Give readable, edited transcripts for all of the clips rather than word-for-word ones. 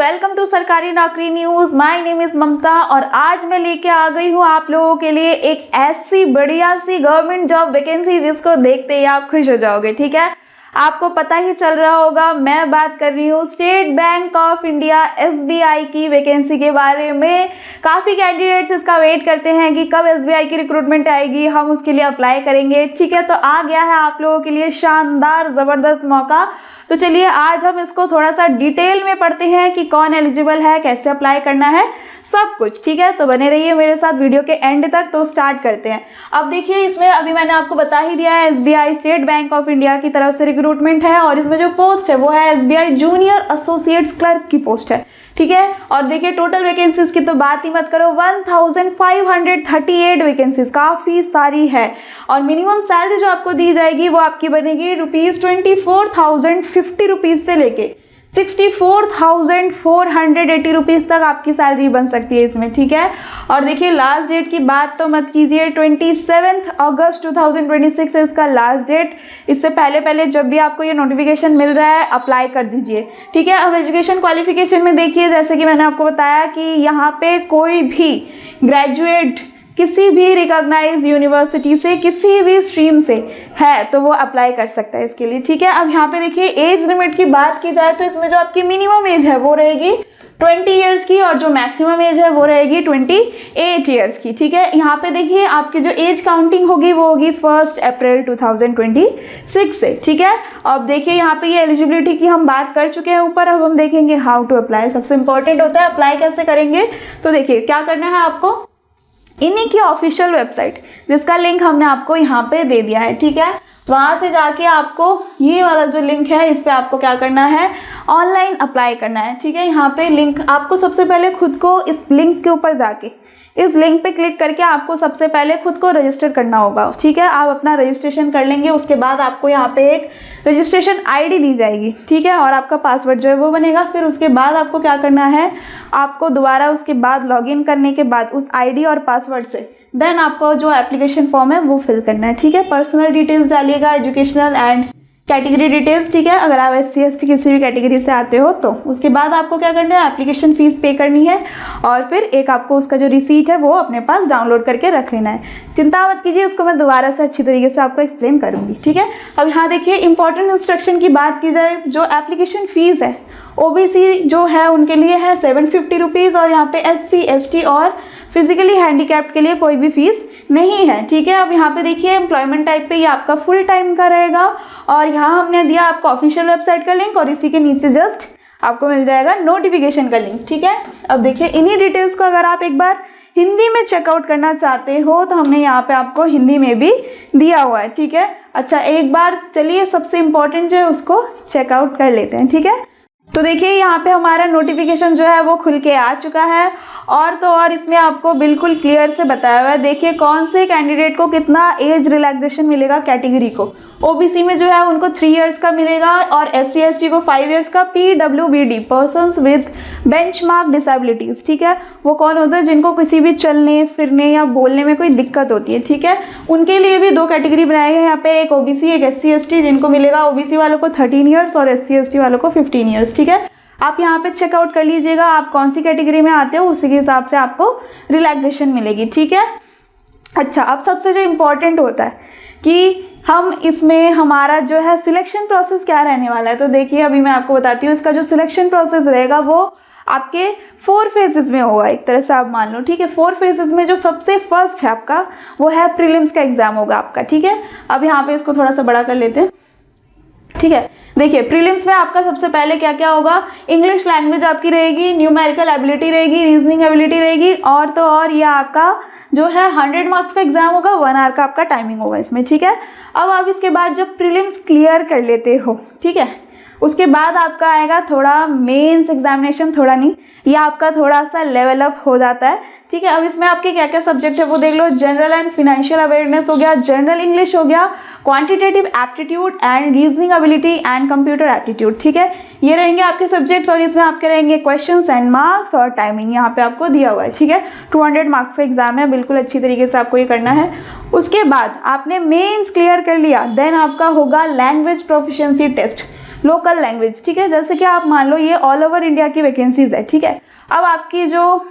Welcome to सरकारी नौकरी news. My name is ममता और आज मैं लेके आ गई हूँ आप लोगों के लिए एक ऐसी बढ़िया सी गवर्नमेंट जॉब वैकेंसी जिसको देखते ही आप खुश हो जाओगे। ठीक है, आपको पता ही चल रहा होगा, मैं बात कर रही हूँ state bank of India SBI की वैकेंसी के बारे में। काफ़ी कैंडिडेट्स इसका वेट करते हैं कि कब SBI की रिक्रूटमेंट आएगी, हम उसके लिए अप्लाई करेंगे। ठीक है, तो आ गया है आप लोगों के लिए शानदार ज़बरदस्त मौका। तो चलिए आज हम इसको थोड़ा सा डिटेल में पढ़ते हैं कि कौन एलिजिबल है, कैसे अप्लाई करना है, सब कुछ। ठीक है, तो बने रहिए मेरे साथ वीडियो के एंड तक। तो स्टार्ट करते हैं। अब देखिए, इसमें अभी मैंने आपको बता ही दिया है SBI state bank of India की तरफ से रिक्रूटमेंट है और इसमें जो पोस्ट है वो है SBI जूनियर एसोसिएट्स क्लर्क की पोस्ट है। ठीक है, और देखिए टोटल वैकेंसीज की तो बात ही मत करो, 1538 वैकेंसीज, काफ़ी सारी है। और मिनिमम सैलरी जो आपको दी जाएगी वो आपकी बनेगी ₹24,050 से लेके 64,480 रुपीज़ तक आपकी सैलरी बन सकती है इसमें। ठीक है, और देखिए लास्ट डेट की बात तो मत कीजिए, 27 अगस्त 2026 है इसका लास्ट डेट। इससे पहले जब भी आपको ये नोटिफिकेशन मिल रहा है अप्लाई कर दीजिए। ठीक है, अब एजुकेशन क्वालिफिकेशन में देखिए, जैसे कि मैंने आपको बताया कि यहाँ पे कोई भी ग्रेजुएट किसी भी रिकॉग्नाइज यूनिवर्सिटी से किसी भी स्ट्रीम से है तो वो अप्लाई कर सकता है इसके लिए। ठीक है, अब यहाँ पे देखिए एज लिमिट की बात की जाए तो इसमें जो आपकी मिनिमम एज है वो रहेगी 20 ईयर्स की और जो मैक्सिमम एज है वो रहेगी 28 ईयर्स की। ठीक है, यहाँ पे देखिए आपकी जो एज काउंटिंग होगी वो होगी 1 अप्रैल 2026 से। ठीक है, अब देखिए यहाँ पे ये एलिजिबिलिटी की हम बात कर चुके हैं ऊपर। अब हम देखेंगे हाउ टू अप्लाई। सबसे इंपॉर्टेंट होता है अप्लाई कैसे करेंगे। तो देखिए क्या करना है आपको, इन्हीं की ऑफिशियल वेबसाइट जिसका लिंक हमने आपको यहाँ पे दे दिया है। ठीक है, वहाँ से जाके आपको ये वाला जो लिंक है इस पे आपको क्या करना है, ऑनलाइन अप्लाई करना है। ठीक है, यहाँ पे लिंक आपको सबसे पहले खुद को इस लिंक के ऊपर जाके इस लिंक पे क्लिक करके आपको सबसे पहले खुद को रजिस्टर करना होगा। ठीक है, आप अपना रजिस्ट्रेशन कर लेंगे, उसके बाद आपको यहाँ पे एक रजिस्ट्रेशन ID दी जाएगी। ठीक है, और आपका पासवर्ड जो है वो बनेगा। फिर उसके बाद आपको क्या करना है, आपको दोबारा उसके बाद लॉगिन करने के बाद उस ID और पासवर्ड से देन आपको जो एप्लीकेशन फॉर्म है वो फिल करना है। ठीक है, पर्सनल डिटेल्स डालिएगा, एजुकेशनल एंड कैटेगरी डिटेल्स। ठीक है, अगर आप SC/ST किसी भी कैटेगरी से आते हो तो उसके बाद आपको क्या करना है, एप्लीकेशन फ़ीस पे करनी है और फिर एक आपको उसका जो रिसीट है वो अपने पास डाउनलोड करके रख लेना है। चिंता मत कीजिए, उसको मैं दोबारा से अच्छी तरीके से आपको एक्सप्लेन करूँगी। ठीक है, अब यहाँ देखिए इंपॉर्टेंट इंस्ट्रक्शन की बात की जाए, जो एप्लीकेशन फ़ीस है OBC जो है उनके लिए है 750 रुपीज़ और यहाँ पे SC/ST और फिजिकली हैंडीकैप्ड के लिए कोई भी फीस नहीं है। ठीक है, अब यहाँ पे देखिए एम्प्लॉयमेंट टाइप पे ये आपका फुल टाइम का रहेगा और यहाँ हमने दिया आपको ऑफिशियल वेबसाइट का लिंक और इसी के नीचे जस्ट आपको मिल जाएगा नोटिफिकेशन का लिंक। ठीक है, अब देखिए इन्हीं डिटेल्स को अगर आप एक बार हिंदी में चेकआउट करना चाहते हो तो हमने यहाँ पे आपको हिंदी में भी दिया हुआ है। ठीक है, अच्छा एक बार चलिए सबसे इम्पोर्टेंट जो है उसको चेकआउट कर लेते हैं। ठीक है, तो देखिए यहाँ पे हमारा नोटिफिकेशन जो है वो खुल के आ चुका है और तो और इसमें आपको बिल्कुल क्लियर से बताया हुआ है। देखिए कौन से कैंडिडेट को कितना एज रिलैक्सेशन मिलेगा कैटेगरी को। OBC में जो है उनको 3 इयर्स का मिलेगा और SC/ST को 5 इयर्स का। PWBD persons with benchmark disabilities. ठीक है, वो कौन होता है, जिनको किसी भी चलने फिरने या बोलने में कोई दिक्कत होती है। ठीक है, उनके लिए भी 2 कैटेगरी बनाई है यहाँ पे, एक OBC एक SC/ST, जिनको मिलेगा OBC वालों को 13 इयर्स और SC/ST वालों को 15 इयर्स। ठीक है, आप यहाँ पे चेकआउट कर लीजिएगा आप कौन सी कैटेगरी में आते हो, उसी के हिसाब से आपको रिलैक्सेशन मिलेगी। ठीक है, अच्छा अब सबसे जो इम्पोर्टेंट होता है कि हम इसमें हमारा जो है सिलेक्शन प्रोसेस क्या रहने वाला है। तो देखिए अभी मैं आपको बताती हूँ, इसका जो सिलेक्शन प्रोसेस रहेगा वो आपके 4 फेजेस में होगा एक तरह से आप मान लो। ठीक है, 4 फेजेस में जो सबसे फर्स्ट है आपका वो है प्रीलिम्स का एग्जाम होगा आपका। ठीक है, अब यहाँ पे इसको थोड़ा सा बड़ा कर लेते हैं। ठीक है, देखिए प्रीलिम्स में आपका सबसे पहले क्या क्या होगा, इंग्लिश लैंग्वेज आपकी रहेगी, न्यूमेरिकल एबिलिटी रहेगी, रीजनिंग एबिलिटी रहेगी और तो और ये आपका जो है 100 मार्क्स का एग्जाम होगा, 1 आवर का आपका टाइमिंग होगा इसमें। ठीक है, अब आप इसके बाद जब प्रीलिम्स क्लियर कर लेते हो, ठीक है, उसके बाद आपका आएगा थोड़ा मेंस एग्जामिनेशन, थोड़ा नहीं, ये आपका थोड़ा सा लेवल अप हो जाता है। ठीक है, अब इसमें आपके क्या क्या सब्जेक्ट है वो देख लो। जनरल एंड फिनेंशियल अवेयरनेस हो गया, जनरल इंग्लिश हो गया, quantitative aptitude and reasoning ability and computer aptitude. ठीक है, ये रहेंगे आपके सब्जेक्ट्स और इसमें आपके रहेंगे क्वेश्चंस एंड मार्क्स और टाइमिंग यहाँ पे आपको दिया हुआ है। ठीक है, 200 मार्क्स का एग्जाम है, बिल्कुल अच्छी तरीके से आपको ये करना है। उसके बाद आपने मेंस क्लियर कर लिया, देन आपका होगा language proficiency test. Local language, ठीक है। जैसे कि आप मान लो ये ऑल ओवर इंडिया की वैकेंसीज है, ठीक है। अब आपकी जो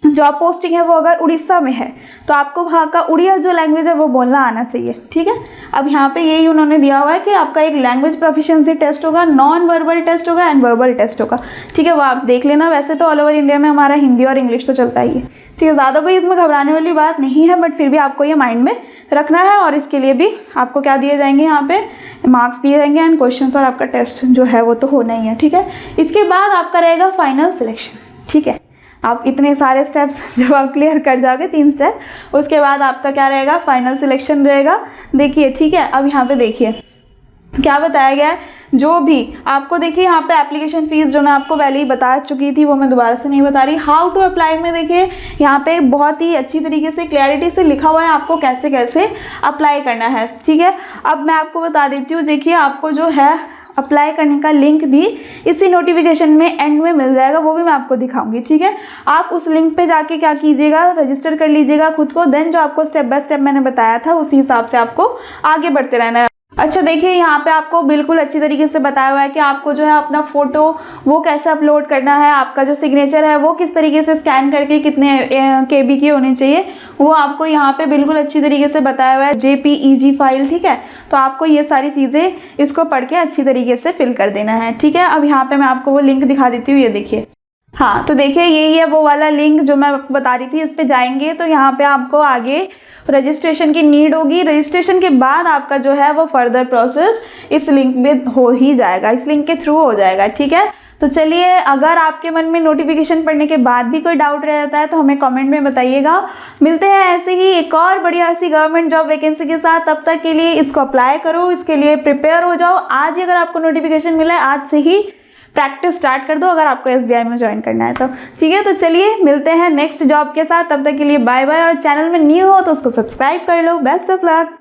जॉब पोस्टिंग है वो अगर उड़ीसा में है तो आपको वहाँ का उड़िया जो लैंग्वेज है वो बोलना आना चाहिए, ठीक है। अब यहाँ पे यही उन्होंने दिया हुआ है कि आपका एक लैंग्वेज प्रोफिशिएंसी टेस्ट होगा, नॉन वर्बल टेस्ट होगा एंड वर्बल टेस्ट होगा, ठीक है। वो आप देख लेना। वैसे तो ऑल ओवर इंडिया में हमारा हिंदी और इंग्लिश तो चलता ही है, ठीक है। ज़्यादा कोई इसमें घबराने वाली बात नहीं है, बट फिर भी आपको ये माइंड में रखना है। और इसके लिए भी आपको क्या दिए जाएंगे, यहाँ पे मार्क्स दिए जाएंगे एंड क्वेश्चन और आपका टेस्ट जो है वो तो होना ही है, ठीक है। इसके बाद आपका रहेगा फाइनल सिलेक्शन, ठीक है। आप इतने सारे स्टेप्स जब आप क्लियर कर जाओगे 3 स्टेप, उसके बाद आपका क्या रहेगा, फाइनल सिलेक्शन रहेगा। देखिए, ठीक है। अब यहाँ पे देखिए क्या बताया गया है। जो भी आपको देखिए यहाँ पे एप्लीकेशन फ़ीस जो मैं आपको पहले ही बता चुकी थी वो मैं दोबारा से नहीं बता रही। हाउ टू अप्लाई में देखिए यहाँ पे बहुत ही अच्छी तरीके से क्लैरिटी से लिखा हुआ है आपको कैसे कैसे अप्लाई करना है, ठीक है। अब मैं आपको बता देती हूँ। देखिए आपको जो है अप्लाई करने का लिंक भी इसी नोटिफिकेशन में एंड में मिल जाएगा, वो भी मैं आपको दिखाऊंगी, ठीक है। आप उस लिंक पे जाके क्या कीजिएगा, रजिस्टर कर लीजिएगा खुद को। देन जो आपको स्टेप बाय स्टेप मैंने बताया था उसी हिसाब से आपको आगे बढ़ते रहना है। अच्छा देखिए यहाँ पे आपको बिल्कुल अच्छी तरीके से बताया हुआ है कि आपको जो है अपना फ़ोटो वो कैसे अपलोड करना है, आपका जो सिग्नेचर है वो किस तरीके से स्कैन करके कितने KB की होनी चाहिए, वो आपको यहाँ पे बिल्कुल अच्छी तरीके से बताया हुआ है, JPEG फाइल, ठीक है। तो आपको ये सारी चीज़ें इसको पढ़ के अच्छी तरीके से फिल कर देना है, ठीक है। अब यहाँ पर मैं आपको वो लिंक दिखा देती हूँ, ये देखिए। हाँ तो देखिए यही है वो वाला लिंक जो मैं आपको बता रही थी। इस पे जाएंगे तो यहाँ पे आपको आगे रजिस्ट्रेशन की नीड होगी। रजिस्ट्रेशन के बाद आपका जो है वो फर्दर प्रोसेस इस लिंक में हो ही जाएगा, इस लिंक के थ्रू हो जाएगा, ठीक है। तो चलिए, अगर आपके मन में नोटिफिकेशन पढ़ने के बाद भी कोई डाउट रह जाता है तो हमें कमेंट में बताइएगा। मिलते हैं ऐसे ही एक और बढ़िया सी गवर्नमेंट जॉब वैकेंसी के साथ। तब तक के लिए इसको अप्लाई करो, इसके लिए प्रिपेयर हो जाओ। आज ही अगर आपको नोटिफिकेशन मिला है आज से ही प्रैक्टिस स्टार्ट कर दो अगर आपको SBI में ज्वाइन करना है तो, ठीक है। तो चलिए मिलते हैं नेक्स्ट जॉब के साथ, तब तक के लिए बाय बाय। और चैनल में न्यू हो तो उसको सब्सक्राइब कर लो। Best of luck.